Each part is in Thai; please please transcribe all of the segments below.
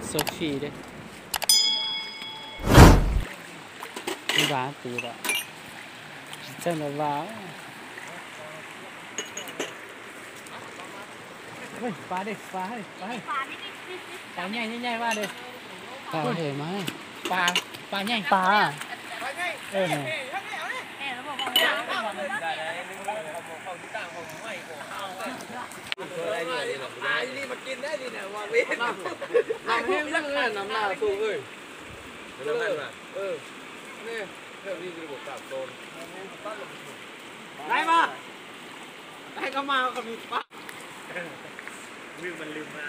โซฟีด้วยมีบ้าตีละจังเลยว้าวเฮ้ยปลาดิปลาให้ปลาให้ปลาใหญ่ใหญ่ว่าดิปลาเห็นไหมปลาใหญ่ปลาเออนี่มากินได้ดิเนี่ยวางเว้นน้ำแห้งเรื่องเงินน้ำหน้าสูงเลยเรื่องนั้นว่ะนี่เรื่องนี้ระบบกลับโดนได้ปะได้ก็มาก็มีปะลืมมันลืมมา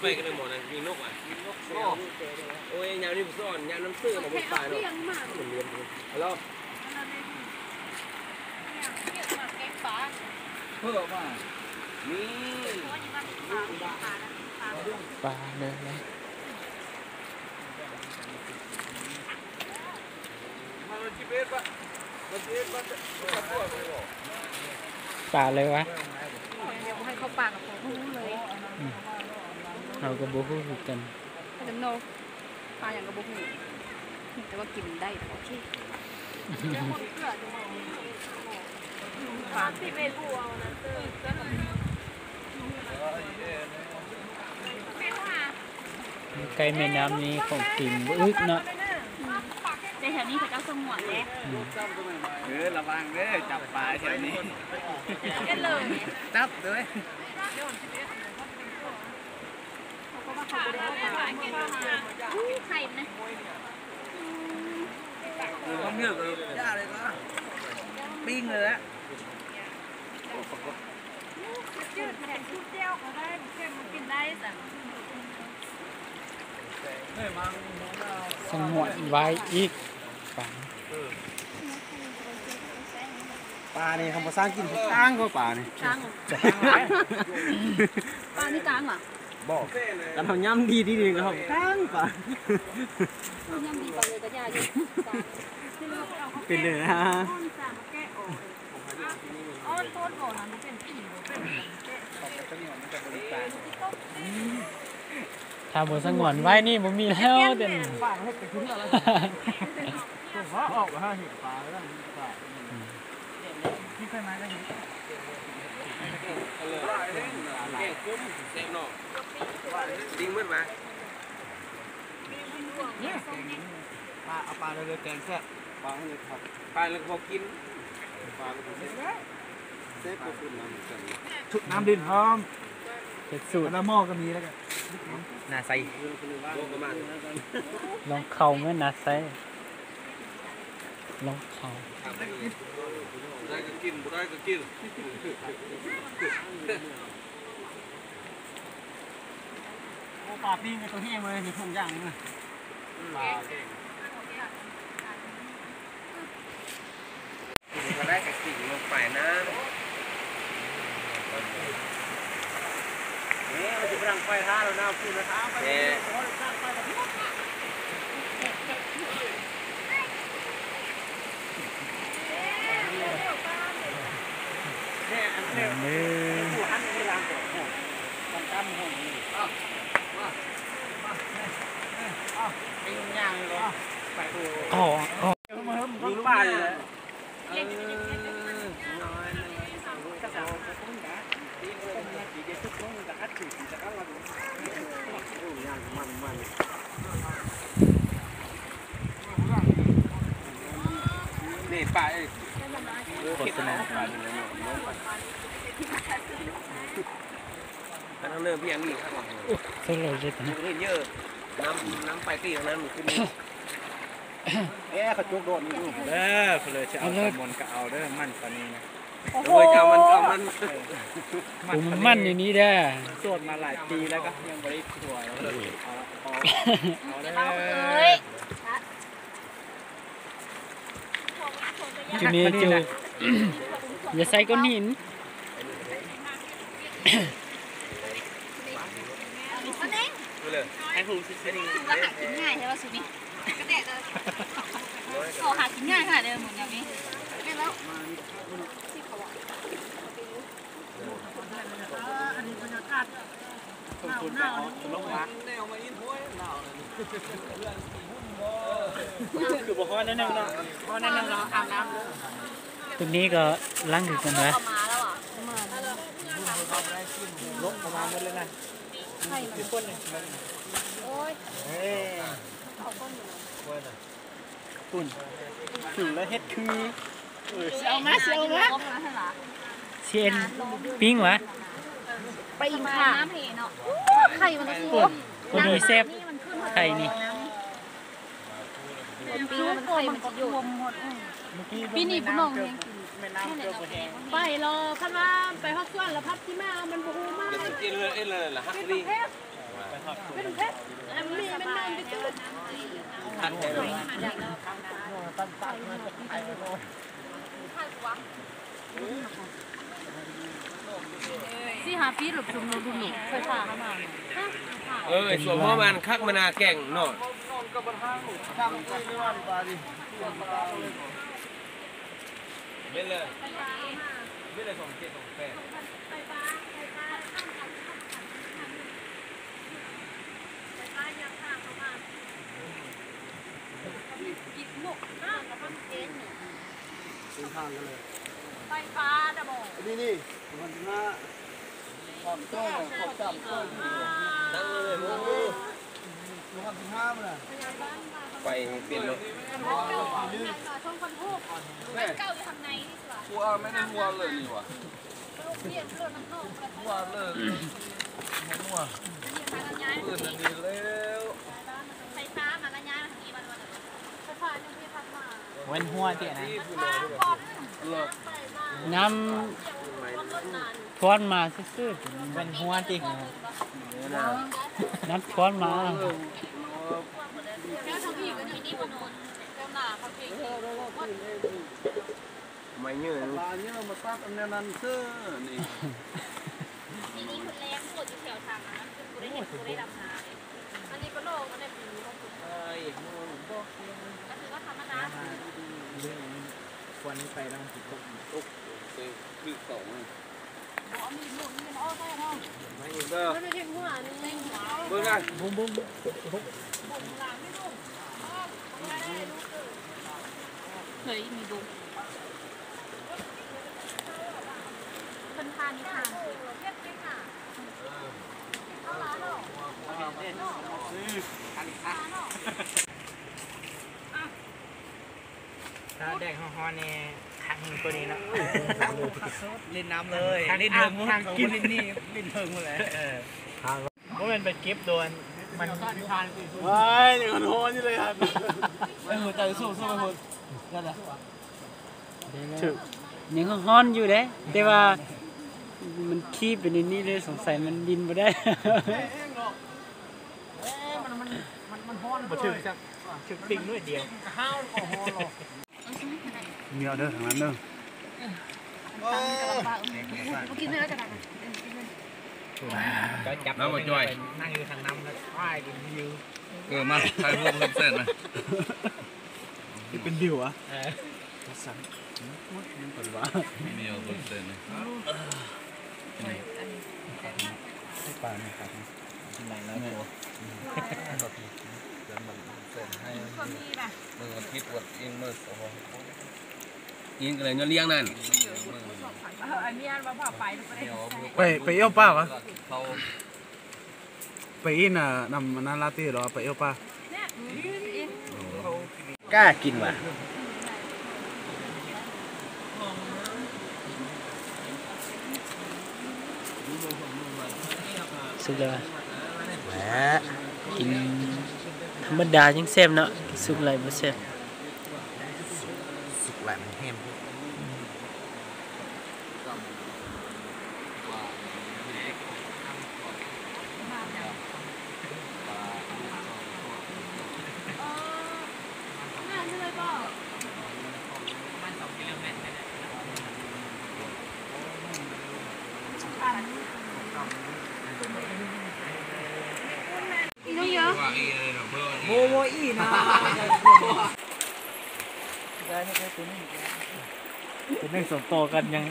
ไปกันเลยหมดนะมีนกอ่ะโอ้ยยามนี่ซ่อนยามน้ำเสื้อมาบนตายเนาะมันเลี้ยงแล้วเพื่อว่านี่ปลาเลยนะปลาเลยวะให้เขาปากกับผมรู้เลยเราก็บูฮู้กันขนมโนปลาอย่างกับบูฮู้แต่ว่ากินได้โอเคปลาที่เป็นบัวนะไก่แม่น้ำนี้ของกินบึกเนาะในแถวนี้เขาเจ้าสมวนแหละระวังเด้อจับปลาแถวนี้กันเลยจับเลยไข่นะต้องเงือกเลยย่าเลยก็ปิ้งเลยละจืดแต่ชุดเจียวก็ได้เค็มกินได้แต่สงวนไว้อีกปลานี่เขามาสร้างกินก้างก็ปลานี่ก้างปลานี่ก้างเหรอบอกกันทำย่ำดีก็ทำก้างปลาย่ำดีปลาเลยก็ยาอยู่เป็นเลยนะอ๋อโทษก่อนนะมันเป็นผีเป็นถ้าบนสงวนไว้นี่มันมีแล้วเด่นปลาให้ไปทิ้งอะไรผมว่าออกมาเห็นปลาแล้วปลาที่เคยมาก็เห็นดิ้งมันมาปลาเอาปลาเลยแกงแซ่บปลาให้เลยครับปลาเลยพอกินปลาเลยพอกินเซฟก็คุณน้ำกันชุดน้ำดินหอมเผ็ดสูตรน้ำหม้อก็มีแล้วกันนาใส่ลงประมาณลองเข่าเมื่อนาใส่ลองเข่าได้ก็กินบ่ได้ก็กินปลาปิ้งตัวแห้งเลยมีทุกอย่างเลยปลาก็ได้ก็กินลงไปนะนี่เราจะไปรังไฟท่าเราหน้าพูดนะคะไปผู้หันในรางก่อนตั้มห้องนี้เป็นย่างเลยไปดูดูป้าเลยน้อยกระเป๋าต้นกะดีเลยดีเด็ดทุกคนจะคัดถือจะคัดมาดูย่างมันนี่ป้าโฆษณาถ้าต้องเริ่มพี่ยังนี่ครับใช่เลยใช่ไหมเยอะน้ำไปตีตรงนั้นมันขึ้นเขาจุกโดดนี่เด้อเขาเลยจะเอาสมนก็เอาเด้อมันตอนนี้นะโดยจะมันมันอย่างนี้ได้โสดมาหลายปีแล้วก็ยังไม่ได้ถั่วเลยเอาเลยจุนี้จูอย่าใส่ก้อนหินไอ้หูสิสิแล้วหากินง่ายใช่ป่ะสุนี่ก็แดดเลยโอ้หากินง่ายขนาดเดิมเหมือนอย่างนี้ไม่แล้วที่เขาบอกอันนี้บรรยากาศ หนาว ลงมา แนวมาอินห้วยหนาวเลยเรื่องสีหุ้นบ่ คือบอกว่านั่นนึงเนาะเพราะนั่นนึงเราอาบน้ำเลย ตรงนี้ก็ล้างถึงกันนะ เอามาแล้วอ่ะ ลงประมาณนั้นเลยนะมีคนหนึ่ง โอ้ย เฮ้ย เอาก้นอยู่ ปุ่นถึงแล้วเฮ็ดคือเสียวมาเสียวมา เชียนปิ้งวะ ไปอิงค่ะน้ำเพเนาะไข่มันคือ คนนี้แซ่บไข่นี่ ปีมันไข่มันจะอยู่ปีนี้พี่น้องเอง แม่น้ำเกลือแห้ง ไปรอคันว่าไปฮอดส่วนแล้วพับที่มามันบ่ฮู้มาก จะกินเลยเลยล่ะฮัก เป็น ลี่ เพชรเป็นเพชรอันนี้มันนานไปตื้อ ฮักแท้เลย สิหาปีหลบชุมนุมไฟฟ้าเข้ามา ส่วนพ่อมันคักมนาแก่งเนาะไม่เลยไม่เลย2728เป็นทางกันเลย ไฟฟ้าดะบ่ นี่มันมาขอบต้นขอบจับต้น นั่งเลยโอ้โห มัน15มันน่ะ ไปเปลี่ยนเลย ช่องคนฮู้ เก้าอยู่ทางในนี่สิวะ หัวไม่ได้หัวเลยนี่วะ ลูกเรียนรถน้ำนมกระ หัวเลยหัว เรียนมาแล้วย้าย ปืนอันนี้แล้ว ไฟฟ้ามาแล้วย้ายมาทางนี้วันไฟฟ้ายังที่พักมา เว้นหัวเตี้ยนะ เลิก น้ำทวนมาซื่อๆเว้นหัวจริงน้ำทวนมา แล้วทางพี่ก็อยู่นี่บนโนนเจ้าหน้าพักพี่ ไม่เยอะ ปลาเนี่ยมาตัดอันนั้นเสื้อนี่ ทีนี้คุณแรงปวดอยู่แถวทางนั้นคือกูได้เห็นกูได้ดำนาเลยอันนี้ก็โลกอันนี้ปีของคุณก็คือว่าธรรมดา ควรไปต้องติดตก คือสอง มีหมุนมีอ้อได้เนาะ ไม่เด้อ มันเป็นหัวนี่ เบิ่งอ่ะ บุ้มบุ้ม เฮ้ยมีดุเป็นทานนี่ทานเอาล้านหรอ ถ้าแดงฮ้อนๆนี่ทางตัวนี้เนาะ เล่นน้ำเลย ทางนี้เทิงทางกินนี่ลิ้นเทิงหมดเลยเพราะมันเป็นกิฟต์โดนมันทาน ว้ายนี่คนโหดนี่เลยครับ ไม่หัวใจสู้ไปหมดนั่นแหละ ถึกยังฮ้อนอยู่เด้แต่ว่ามันขี้เป็นอันนี้เลยสงสัยมันดินบ่ได้ บ่ถึงจักถึงปิงด้วยเดียว เมียเด้อทางนั้นเด้อ กินได้แล้วกัน ก็จับ น้ำมาจ่อย นั่งอยู่ทางน้ำแล้วว่ายเป็นวิว มาใครพวกเส้นนะ เป็นดิวอ่ะ มีเอาเส้นนะ ปลาเนี่ยครับ ไหนแล้วตัว ให้มึงคิดว่าอินเมอร์สอินอะไรเงี้ยเลี้ยงนั่น อันนี้ว่าพาไป ไปเอี้ยวป้าวะไปอินน่ะนำนาลาตี้เหรอไปเอี้ยวป้าก ล้ากินว่ะสุดเลยว่ะแหมกินธรรมดายังแซ่บเนาะสุกอะไรบ่แซ่บ สุกแหลมแฮม น่าจะเลยป่ะ ว่าอีอะไรหรอเพื่อน โมโมอีนะ เป็นเรื่องส่วนตัวกันยัง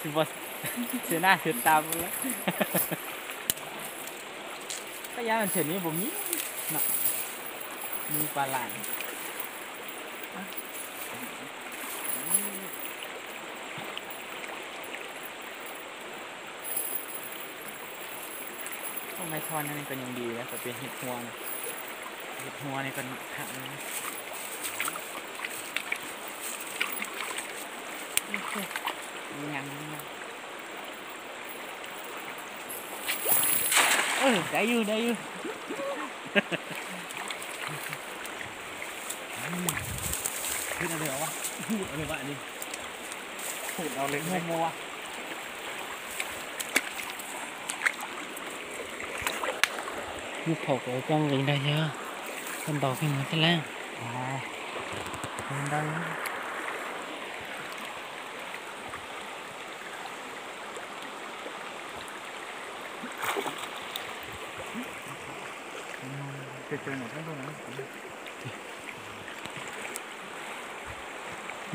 สิบ่เสียหน้าเสียตาแล้ว ระยะมันเฉยนี้ผมมีปลาไหลทำไมทอนนี่เป็นยังดีนะแต่เป็นเห็ดหัวนะเห็ดหัวนี่เป็นหักนะยังได้อยู่ขึ้นอะไรวะอะไรวะนี่พูดเอาเลยมัวลูกเผาก็กล้องเลยได้เยอะคนต่อขึ้นมาที่แล้วคนได้เจอหน่อยไม่รู้นะ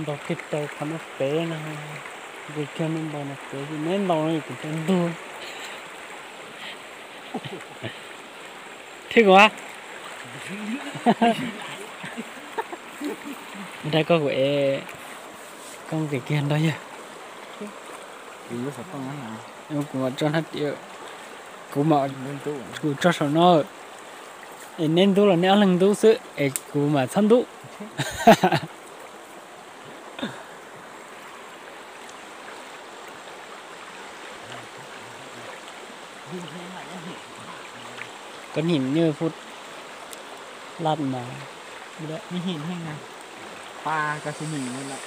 ดอกที่โตขนาดเป๊ะนะกูแค่ไม่บอกนะเป๊ะที่แม่ดอกนี่กูจะดูถึงวะไม่ได้ก็กูกล้องติดเกียร์ได้ยังอยู่สักตรงนั้นนะกูมาจนฮัตเดียวกูมากูจอดสนอnên tu là nếu lần tu sự cụ mà thân tu con nhìn như phút lát mà đấy mi nhìn hay nào pa cái số mình luôn lại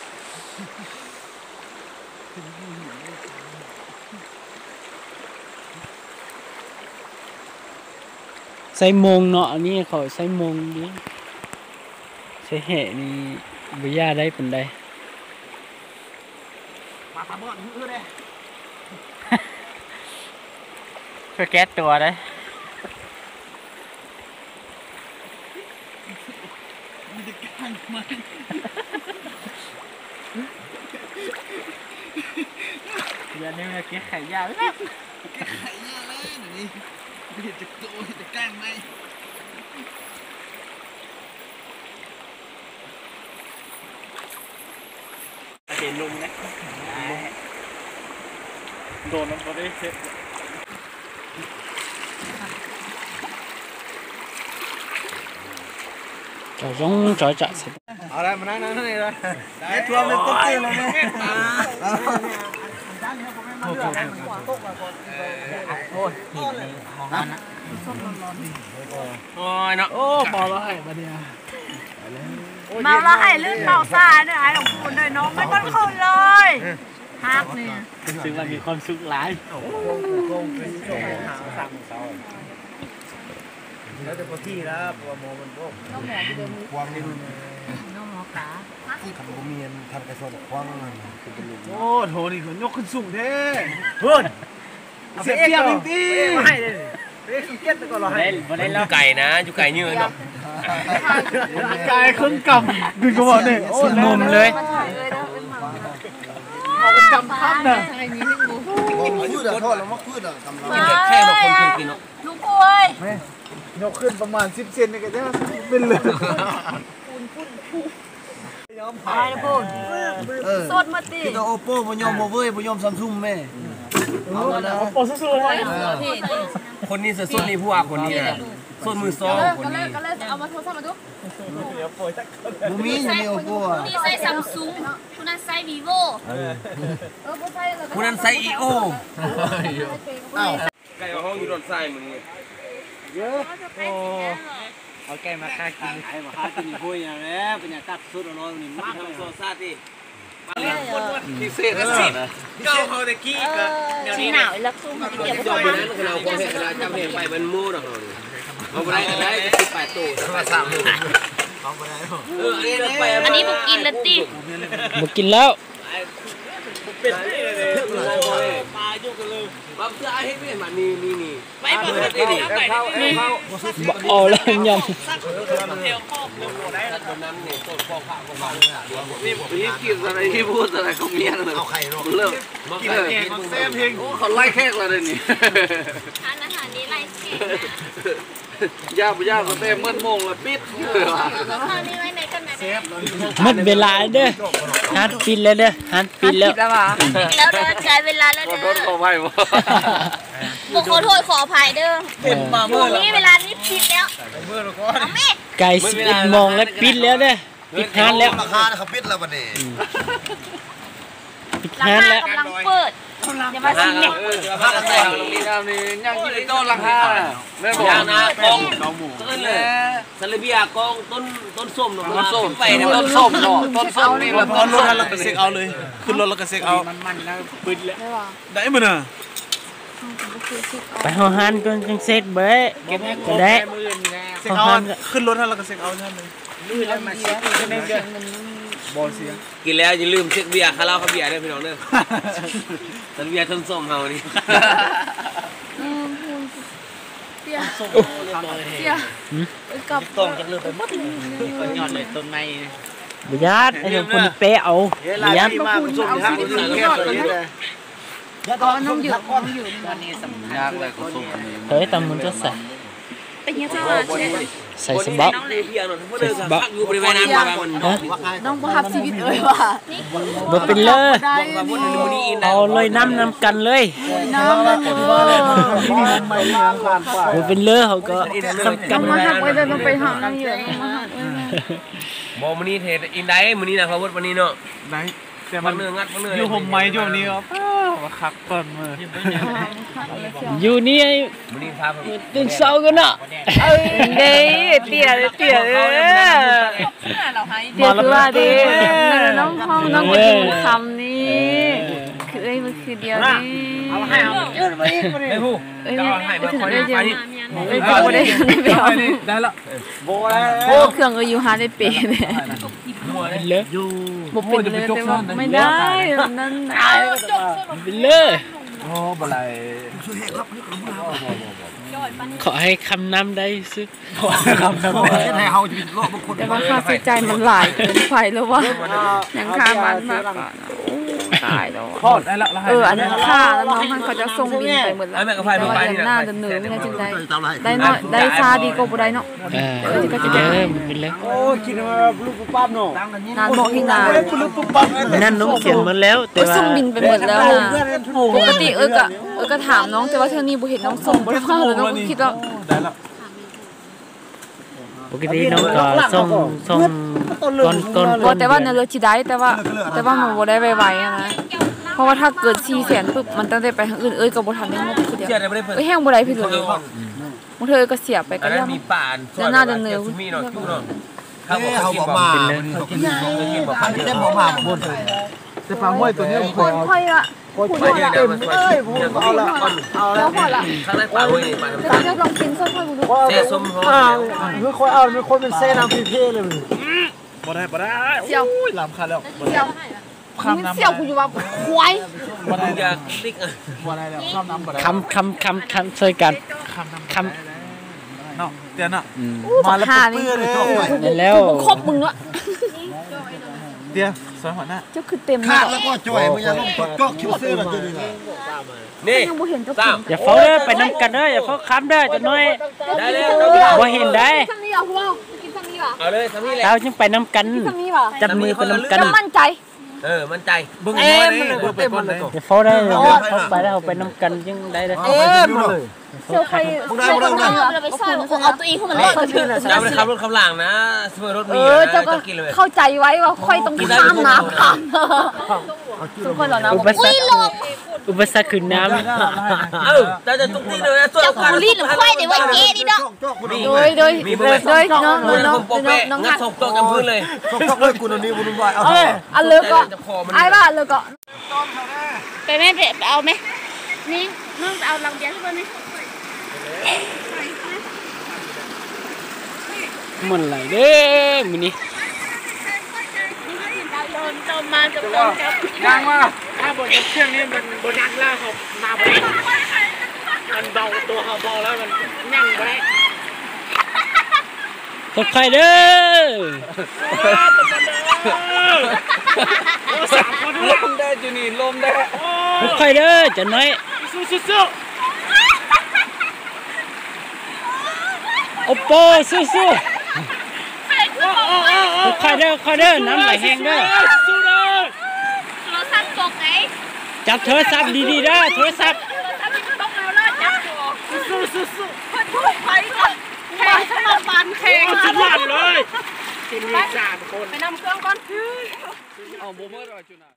ใส่มงเนาะนี่เขาใส่มงดิใส่แห่นี่วิยาได้เป็นได้มาปลาบอดมือเลยเพื่อแก๊สตัวได้อย่าเนี้ยแก๊สไข่ยาวเลยแก๊สไข่ยาวเลยนี่เห็นจะโตจะก้างไหมเห็นลุงนะโดนมันก็ได้เสร็จจะร้องจ่อยจะเสร็จเอาละมานั่งนี่เลยไอ้ทัวร์มันก็เจอเลยไหมโอ้ยหินนี่มองนั่นนะโอ้ยเนาะโอ้ปอแล้วให้มาเนี่ยเมาแล้วให้ลื่นเมาซ่าเนี่ยไอ้หลวงปู่เลยน้องไม่ต้องคืนเลยฮักเนี่ยซึ่งมันมีความสุขหลายแล้วแต่พอที่แล้วปัวโมมันพวกน้องหมอไปเดินควงนี่น้องหมอกาขันบุเมียนทำกระสอบควงโอ้โหนี่เขายกขึ้นสูงเท่เพื่อนเสียเปรียบจริงๆไม่เลยเรียกสังเกตก่อนเราให้อยู่ไก่นะอยู่ไก่ยืนเนาะไก่เครื่องกำดึงกระบอกเนี่ยโอ้มุมเลยเอาเป็นกำพับน่ะพืชอะทอดแล้วว่าพืชอะกำลังแค่บอกคนเคยกินเนาะลูกป่วยยกขึ้นประมาณ10 เซนนี่ก็จะเป็นเลยยอมพายนะพูดสดมาติคือตัวโอโป้บุญยมโมเว้ยบุญยมซัมซุงแม่เอาละโอ้สู้ๆเลยคนนี้สุดนี่ผู้ว่าคนนี้นะส่วนมือซ้อมคนนี้ก็เลยเอามาโทรศัพท์มาดูบุมีอยู่ในโอโป้อะนี่ใส่ซัมซุงคุณนั้นใส่วีโวคุณนั้นใส่อีโอไก่ห้องอยู่รถไฟมึงเยอะโอ้เอาแกมาฆ่ากินไอ้มาฆ่ากินคุยอย่างนี้เป็นอย่างตัดสุดร้อนนี่มากเลยโซซาติพิเศษสิเก้าเขาตะกี้ก็เดี๋ยวนี้หนาวแล้วซุ่มเดี๋ยวจบไปนั้นเราความเห็นเราจำเห็นไปมันมูดอ่ะเอาไปได้18ตู้3มื้อเอาไปได้อันนี้บุกกินแล้วติบุกกินแล้วเป็ดปลาอยู่กันเลย มาเพื่อให้ไม่มานี่ไม่มาเพื่อนี่เอาแล้วยำ ตอนนั้นเนี่ยต้นพ่อข้าวของมันนี่กินอะไรที่พูดอะไรของเมียเลยเอาไข่เริ่มกินแกงแซ่บเฮงเขาไล่แขกเลยนี่ ทานอาหารนี้ไล่เก่งนะ ยากก็เต็มเมื่อโมงละปิด แล้วตอนนี้ไว้ไหนกันนะเนี่ย มัดเวลาเด้อฮัดปิดแล้วเด้อฮัดปิดแล้ว แล้วว่ะ แล้วเดินใจเวลาแล้ว ขอ เด้ โทษขออภัยบ่ บอกขอโทษขออภัยเด้อ เต็มมาเมื่อ นี่เวลานี้ผิดแล้วเอาแม่ ไก่11 โมงแล้วปิดแล้วเด้อปิดฮัดแล้ว ราคาเขาปิดแล้ววันนี้ ปิด รา ฮัด คา แล้ว กำลังเปิดอย่ามาสิเนี่ย ราคาแต่ตรงนี้นะนี่ยังกินต้นราคาแม่บอก ย่างนะกองต้นเลยซาลาเบียกองต้นส้มต้นส้มไป ไป เนี่ย ต้นส้มเนาะต้นส้มนี่ ตอนรถแล้วก็เซ็กเอาเลยขึ้นรถแล้วก็เซ็กเอามันแล้วปิดแล้วได้มั้ยน่ะ ไปหอหันก่อนจังเสร็จเบ้ก็ได้ เซ็กเอาขึ้นรถแล้วก็เซ็กเอานั่นเลยบอลเสีย กินแล้วอย่าลืมเช็คเบียร์คาราคาเบียร์ด้วยพี่น้องเด้อซาลาเบียต้นส้มเฮานี่ เสียกับ ต้องจะเลือกไปหมดก็ยอดเลยต้นไม้ บ่ญาติไอ้คนเปะเอาบ่ญาติ มาคุณเอาสิยอดกันนะก็น้องอยู่วันนี้สำคัญ ยากเลยก็ส้มอันนี้ เฮ้ยตำมึงจะใส่ เป็นยังไงจ๊ะ ใส่สบัก เบียร์หน่อยเพราะเดินพักอยู่บริเวณนั้นมาคน ฮะ น้องประทับชีวิตเอ้ยว่ะ บ่เป็นเลย ได้ มาพูดถึงวันนี้อิน เอาเลยน้ำกันเลย น้ำมาถึงว่าเลย บ่เป็นเลยเขาก็สำคั ต้ ญ องมาหักไว้เลยต้องไปหาน้ำเยอะมาหักไว้ บอกวันนี้เทอินได้วันนี้นะเขาพูดวันนี้เนาะ ไหนแต่ มั มัน น เนื้องัดมันเนื้อ อยู่ห่มไม้ช่วงนี้ครับว่าคักเปิดมือ อยู่นี่ไอ้ วันนี้พาไป ตื่นเช้ากันเนาะ เด้เตี๋ยเตี๋ยเตี๋ยคือว่าเด้น้องห้องน้องมากินคำนี้คือมันคือเดียวนี่เอาให้เอาไม่พูด จะเอาให้มาคอยไปนี่ ไป บ่ได้ไปเอา ได้แล้ว โอ้เครื่องก็อยู่หาได้เปเนี่ย เป็นเลย บ่เป็นเลยแต่ว่าไม่ได้นั่น เป็นเลย โอ้บ่ไร ขอให้คำน้ำได้ซึ คำนั้นให้เฮาจะรอบคน แต่ว่าค่าใช้จ่ายมันหลายเกินไปแล้วว่ายังค่ามันมากกว่าตายแล้ว ทอดได้แล้ว อันนั้นค่าแล้วน้องมันเขาจะส่งบินไปหมดแล้วแต่ว่าอย่างหน้าจะเหนื่อยไม่จึงได้น้อยได้ซาดีก็บ่ได้เนาะ ก็จะได้เป็นเลย โอ้กินมาลูกปุ๊บปั๊บเนาะ นานบอกที่นาน ลูกปุ๊บปั๊บ นั่นน้องเขียนหมดแล้วแต่ว่า ส่งบินไปหมดแล้วนะปกติก็ถามน้องแต่ว่าเท่านี้บ่เห็นน้องส่งบ่ได้ฟังเลยน้องคิดว่า ได้แล้ว ปกติน้องก็ส่งก่อน บ่แต่ว่าเนี่ยเราสิได้แต่ว่ามันบ่ได้ไวๆนะเพราะว่าถ้าเกิด400,000ปุ๊บมันต้องได้ไปทางอื่นก็บ่ทันได้หมดคือเดียว เสียได้ไม่ได้เพิ่ม แห้งบ่ได้พี่เลยบางเธอก็เสียไปก็ อันนั้ ยั น ง มีป่านมีเนาะคิวเนาะเขาบอกเขากินบ่เป็นเลยเขากินบ่พันได้บ่มาบ่น แต่ฟังห้วยตัวนี้ผม ค่อยละ ไม่ได้เดี๋ยวมันช่วยเอาละ แล้วพอละ ข้างในป่าห้วยนี่ป่า แต่เดี๋ยวลองกินส้มค่อยดู เสียส้มหอม ไม่ค่อยเอาไม่ค่อยเป็นเส้นน้ำพี่เลยบ่ได้เสี่ยว ลำคาแล้ว เสี่ยวมึงเสี่ยวกูอยู่ว่าควาย บ่ได้อยากติ๊ก บ่ได้แล้วข้ามน้ำบ่ได้ คำช่วยกัน ข้ามน้ำ ค เนาะเตี้ยน่ะ ำ มาแล้วเปื้อนเลย นั่นแล้ว ครบมึงละ เตี้ยสวยหัวหน้า เจ้าคือเต็ม ขา แล้ ดแล้วก็จ่วยมึงยังก็คิวซื้อแล้วจะดีนะ นี่ ยังบ่เห็นเจ้า สร้าง อย่าเฝ้าเด้อไปน้ำกันเด้ออย่าเฝ้าค้ำเด้อจะน้อย ได้แล้ว บ่เห็นได้ ทางนี้อ่ะพวกกินทางนี้ป่ะ เอาเลยทำนี่แหละ เราจึงไปน้ำกัน ทางนี้ป่ะ จับมือไปน้ำกัน จะมั่นใจ มั่นใจ เบิ่งน้อยนี่เบิ่งไปก่อนเลย อย่าเฝ้าได้เข้าไปแล้วไปน้ำกันจึงได้เลย มาเลย เจ้าใครเราไปซ่อนเอาตัวเองเข้ามาเล่น จะไปขับรถขับหลังนะสมมติรถมี เจ้าก็ กินเลย เข้าใจไว้ว่าค่อยต้องข้ามน้ำค่ะทุกคนเหล่านั้น อุปสรรคอุปสรรคคือน้ำ จะตุกตีเลยตัว จะกูรีดหรือควายเดี๋ยวไว้เกดีเนาะ โดยน้อง งัดศพตกกันพื้นเลย ก็เลยกูนี่บุญวายเอา อันเลิกก็ไอ้บ้าเลิกก็ ไปแม่ไปเอาไหมนี่น้องเอาลำเดียวใช่ไหม มันไหลเด้อมื้อนี้ โดนจมมากับโดนครับ ยางว่าถ้าบนเครื่องนี้มันบนนักล่าเขามาบน ตัวเขาบอกแล้วมันยั่งไปได้ ขอใครเด้อ ลมได้จูนี่ลมได้ ขอใครเด้อจะน้อยสู้โอปอสู้ขอใครเด้อน้ำไหลแห้งเด้อ โทรศัพท์ตกไง จับโทรศัพท์ดีๆเด้อโทรศัพท์ โทรศัพท์ที่ตกแล้วเลยจับตัวสู้เพื่อนพูดไปก่อนแข่งสลับบันแข่ง สุดยอดเลยทีมมี3 คน ไปนำเครื่องก่อน เอาโมเมอร์จูน่า